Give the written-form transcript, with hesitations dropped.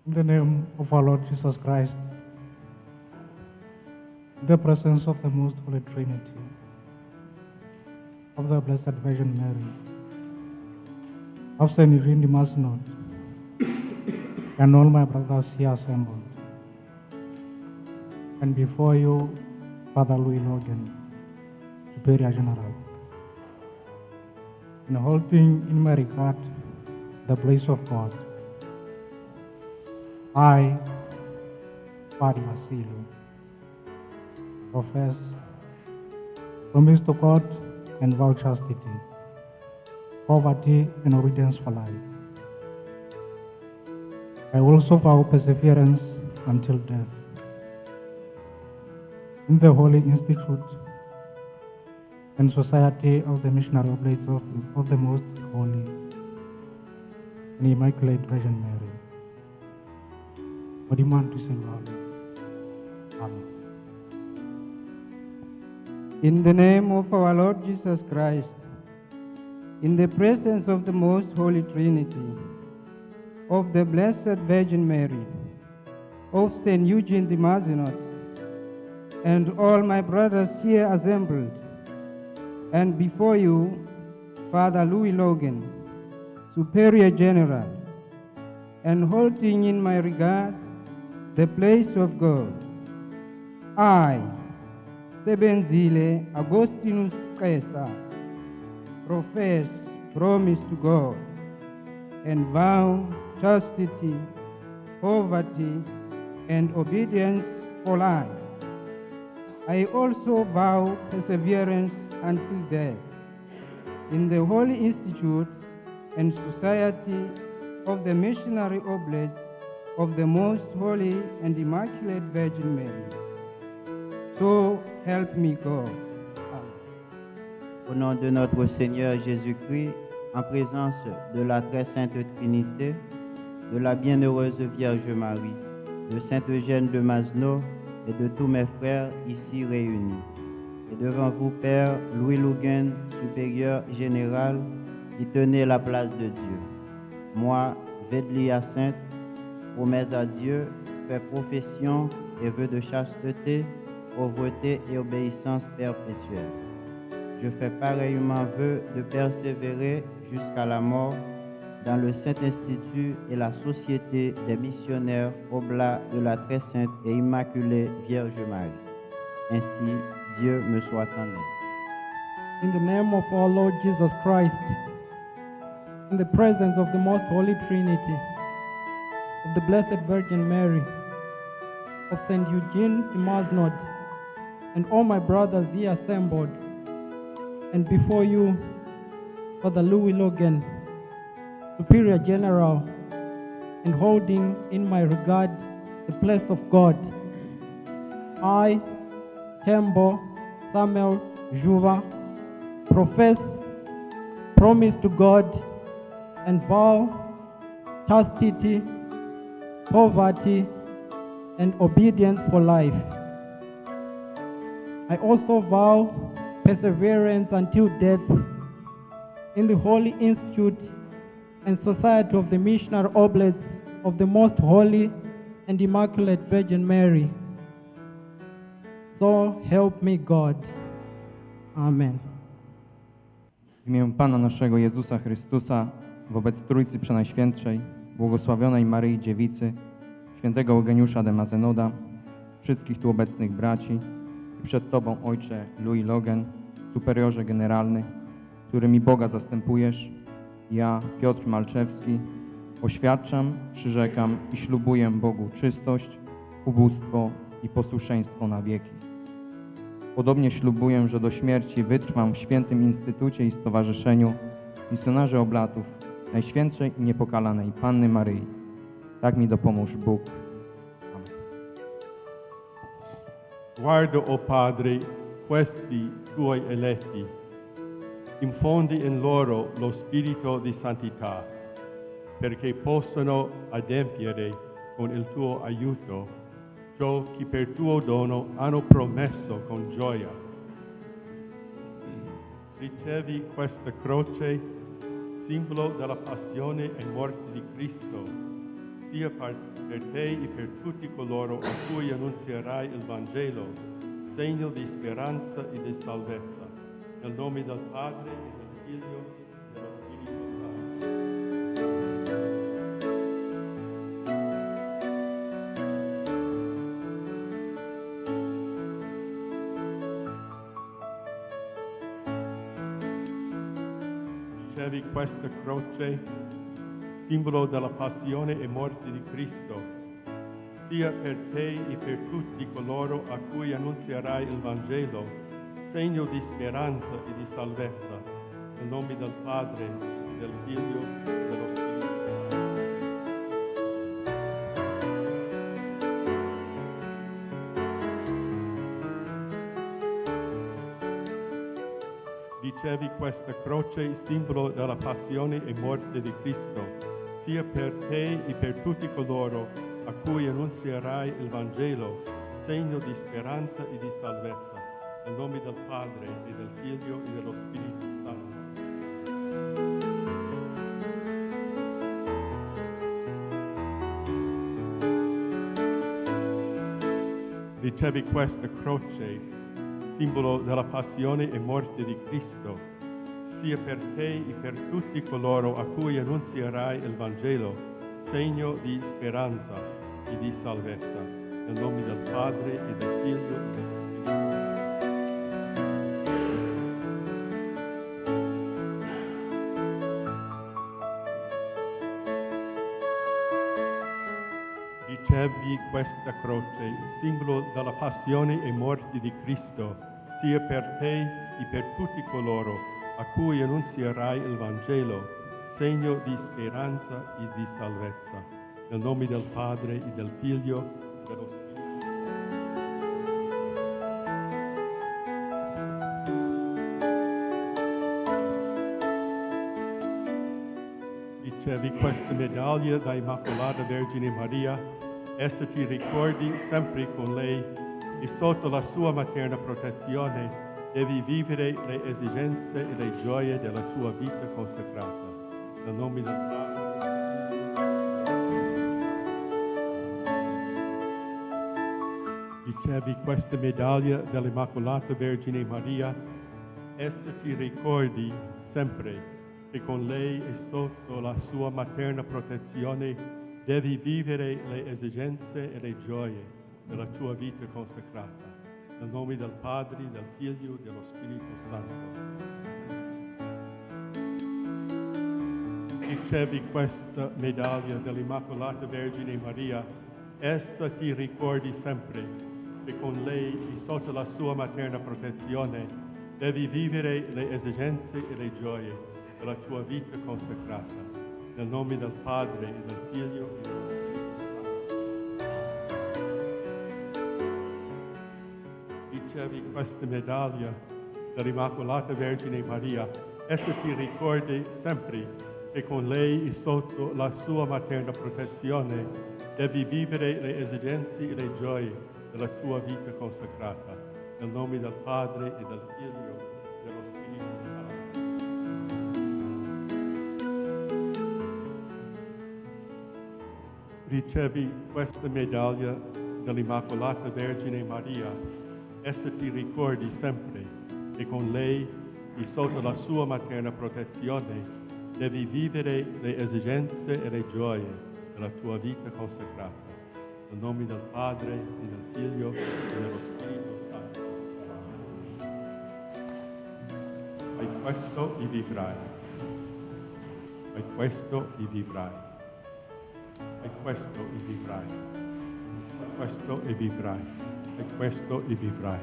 In the name of our Lord Jesus Christ, in the presence of the Most Holy Trinity, of the Blessed Virgin Mary, of Saint Eugene de Masnod, and all my brothers here assembled, and before you, Father Louis Logan, Superior General, and holding in my regard the place of God, I, Padre Marcelo, profess, promise to God and vow chastity, poverty, and obedience for life. I also vow perseverance until death. In the Holy Institute and Society of the Missionary Oblates of the Most Holy and Immaculate Virgin Mary. I demand to sing loud. Amen. In the name of our Lord Jesus Christ, in the presence of the Most Holy Trinity, of the Blessed Virgin Mary, of Saint Eugene de Mazenot, and all my brothers here assembled, and before you, Father Louis Logan, Superior General, and holding in my regard the place of God, I, Sebenzile Agostinus Caesar, profess, promise to God, and vow chastity, poverty, and obedience for life. I also vow perseverance until death in the Holy Institute and Society of the Missionary Oblates of the Most Holy and Immaculate Virgin Mary. So help me God. Amen. Au nom de notre Seigneur Jésus-Christ, en présence de la très sainte Trinité, de la bienheureuse Vierge Marie, de Saint Eugène de Masneau et de tous mes frères ici réunis, et devant vous, Père Louis Logan, supérieur général, qui tenait la place de Dieu. Moi, Védli Hyacinthe, promets à Dieu, fais profession et vœux de chasteté, pauvreté et obéissance perpétuelle. Je fais pareillement vœu de persévérer jusqu'à la mort dans le Saint-Institut et la Société des missionnaires oblats de la très sainte et immaculée Vierge Marie. Ainsi, Dieu me soit en aide. In the name of our Lord Jesus Christ, in the presence of the Most Holy Trinity, of the Blessed Virgin Mary, of Saint Eugene de Masnod, and all my brothers here assembled, and before you, Father Louis Logan, Superior General, and holding in my regard the place of God, I, Tembo Samuel Juva, profess, promise to God, and vow chastity, poverty, and obedience for life. I also vow perseverance until death in the Holy Institute and Society of the Missionary Oblates of the Most Holy and Immaculate Virgin Mary. So help me God. Amen. W imię Pana naszego Jezusa Chrystusa, wobec Trójcy Przenajświętszej, błogosławionej Maryi Dziewicy, świętego Eugeniusza de Mazenoda, wszystkich tu obecnych braci i przed Tobą, Ojcze Louis Logan, superiorze generalny, którymi Boga zastępujesz, ja, Piotr Malczewski, oświadczam, przyrzekam i ślubuję Bogu czystość, ubóstwo i posłuszeństwo na wieki. Podobnie ślubuję, że do śmierci wytrwam w Świętym Instytucie i Stowarzyszeniu Misjonarzy Oblatów Najświętszej i Niepokalanej Panny Maryi. Tak mi dopomóż Bóg. Amen. Guarda, o Padre, questi tuoi eletti, infondi in loro lo spirito di santità, perché possano adempiere con il tuo aiuto ciò che per tuo dono hanno promesso con gioia. Ricevi questa croce, simbolo della passione e morte di Cristo, sia per te e per tutti coloro a cui annunzierai il Vangelo, segno di speranza e di salvezza. Nel nome del Padre e del Figlio e dello Spirito Santo. Ricevi questa croce, simbolo della passione e morte di Cristo, sia per te e per tutti coloro a cui annunzierai il Vangelo, segno di speranza e di salvezza, nel nome del Padre, del Figlio e dello Spirito Santo. Ricevi questa croce, simbolo della passione e morte di Cristo, sia per te e per tutti coloro a cui annunzierai il Vangelo, segno di speranza e di salvezza, nel nome del Padre e del Figlio e dello Spirito Santo. Ricevi questa croce, simbolo della passione e morte di Cristo, sia per te e per tutti coloro a cui annunzierai il Vangelo, segno di speranza e di salvezza, nel nome del Padre e del Figlio e dello Spirito Santo. Ricevi questa croce, simbolo della passione e morte di Cristo, sia per te e per tutti coloro a cui annunzierai il Vangelo, segno di speranza e di salvezza, nel nome del Padre e del Figlio e dello Spirito Santo. Ricevi questa medaglia da Immacolata Vergine Maria, essa ti ricordi sempre con lei e sotto la sua materna protezione devi vivere le esigenze e le gioie della tua vita consacrata. Nel nome del Padre. Ricevi questa medaglia dell'Immacolata Vergine Maria, essa ti ricordi sempre che con lei e sotto la sua materna protezione devi vivere le esigenze e le gioie della tua vita consacrata. Nel nome del Padre, del Figlio e dello Spirito Santo. Ricevi questa medaglia dell'Immacolata Vergine Maria, essa ti ricordi sempre che con lei e sotto la sua materna protezione devi vivere le esigenze e le gioie della tua vita consacrata. Nel nome del Padre e del Figlio e dello Spirito ricevi questa medaglia dell'Immacolata Vergine Maria, essa ti ricordi sempre che con lei e sotto la sua materna protezione devi vivere le esigenze e le gioie della tua vita consacrata. Nel nome del Padre e del Figlio e dello Spirito Santo. Ricevi questa medaglia dell'Immacolata Vergine Maria, essa ti ricordi sempre che con lei e sotto la sua materna protezione devi vivere le esigenze e le gioie della tua vita consacrata. Nel nome del Padre e del Figlio e dello Spirito Santo. Fai questo e vivrai. Fai questo e vivrai. Fai questo e vivrai. Fai questo e vivrai. E questo e vivrai.